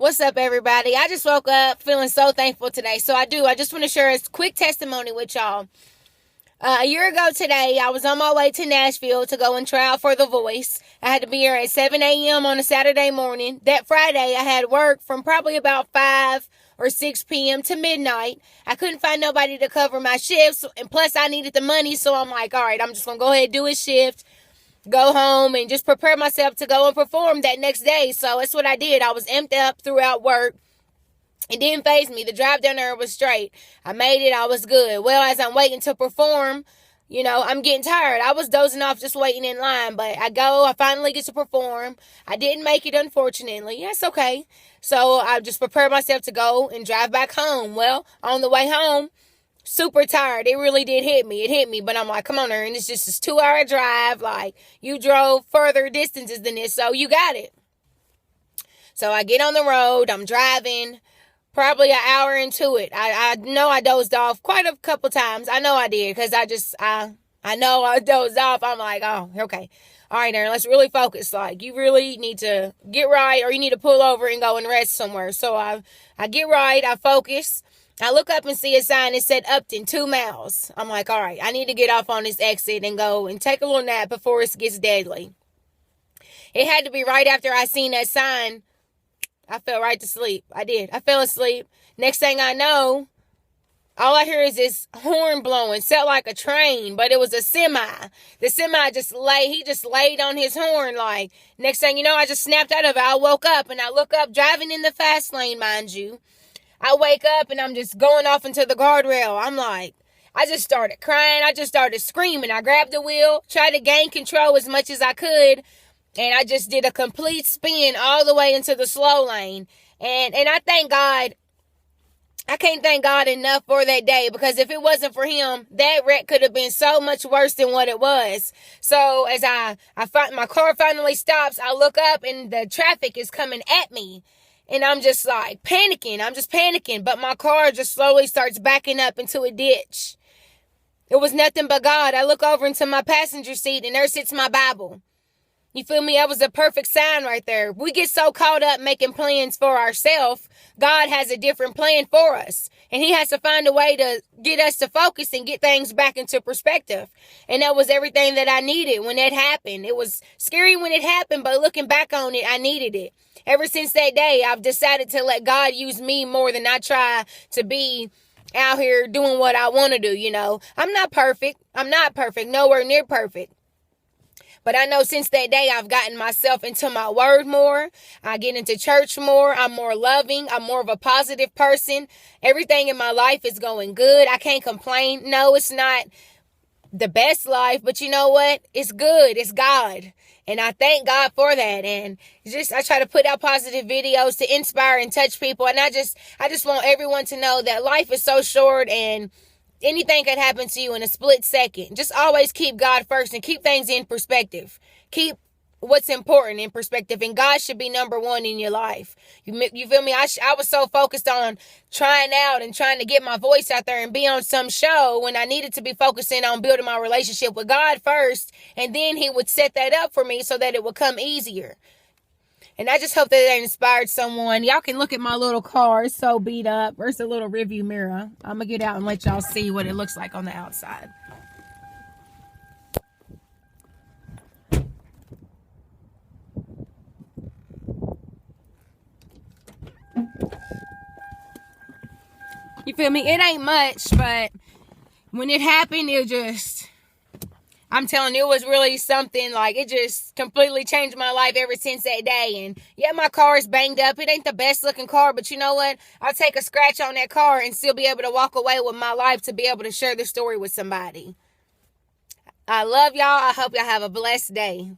What's up, everybody? I just woke up feeling so thankful today. I just want to share a quick testimony with y'all. A year ago today, I was on my way to Nashville to go and try out for The Voice. I had to be here at 7 a.m. on a Saturday morning. That Friday, I had work from probably about 5 or 6 p.m. to midnight. I couldn't find nobody to cover my shifts, and plus I needed the money, so I'm like, all right, I'm just going to go ahead and do a shift, go home, and just prepare myself to go and perform that next day. So that's what I did. I was amped up throughout work. It didn't faze me. The drive down there was straight. I made it. I was good. Well, as I'm waiting to perform, I'm getting tired. I was dozing off just waiting in line, but I finally get to perform. I didn't make it, unfortunately. That's okay. So I just prepared myself to go and drive back home. Well, on the way home, super tired. It really did hit me. It hit me, but I'm like, come on, Erin, it's just this 2-hour drive. Like, you drove further distances than this, so you got it. So I get on the road. I'm driving. Probably an hour into it. I know I dozed off quite a couple times. I know I did because I know I dozed off. I'm like, oh, okay. All right, Erin, let's really focus. Like, you really need to get right, or you need to pull over and go and rest somewhere. So I get right. I focus. I look up and see a sign that said Upton, 2 miles. I'm like, all right, I need to get off on this exit and go and take a little nap before it gets deadly. It had to be right after I seen that sign. I fell right to sleep. I did. I fell asleep. Next thing I know, all I hear is this horn blowing. Sounded like a train, but it was a semi. The semi just laid on his horn. Like, next thing you know, I just snapped out of it. I woke up and I look up, driving in the fast lane, mind you. I wake up and I'm just going off into the guardrail. I'm like, I just started crying. I just started screaming. I grabbed the wheel, tried to gain control as much as I could. And I just did a complete spin all the way into the slow lane. And I thank God. I can't thank God enough for that day, because if it wasn't for him, that wreck could have been so much worse than what it was. So as my car finally stops, I look up and the traffic is coming at me. And I'm just like panicking. I'm just panicking. But my car just slowly starts backing up into a ditch. It was nothing but God. I look over into my passenger seat and there sits my Bible. You feel me? That was a perfect sign right there. We get so caught up making plans for ourselves. God has a different plan for us. And he has to find a way to get us to focus and get things back into perspective. And that was everything that I needed when that happened. It was scary when it happened, but looking back on it, I needed it. Ever since that day, I've decided to let God use me more than I try to be out here doing what I want to do, I'm not perfect. Nowhere near perfect. But I know since that day, I've gotten myself into my word more. I get into church more. I'm more loving. I'm more of a positive person. Everything in my life is going good. I can't complain. No, it's not the best life, but you know what? It's good. It's God. And I thank God for that. And I try to put out positive videos to inspire and touch people. And I just want everyone to know that life is so short, and anything could happen to you in a split second. Just always keep God first and keep things in perspective. Keep what's important in perspective, and God should be number one in your life. You feel me? I was so focused on trying out and trying to get my voice out there and be on some show when I needed to be focusing on building my relationship with God first, and then he would set that up for me so that it would come easier. And I just hope that it inspired someone. Y'all can look at my little car. It's so beat up. Where's the little rearview mirror? I'm going to get out and let y'all see what it looks like on the outside. You feel me? It ain't much, but when it happened, I'm telling you, it was really something. Like, it just completely changed my life ever since that day. And yeah, my car is banged up. It ain't the best looking car, but you know what? I'll take a scratch on that car and still be able to walk away with my life to be able to share this story with somebody. I love y'all. I hope y'all have a blessed day.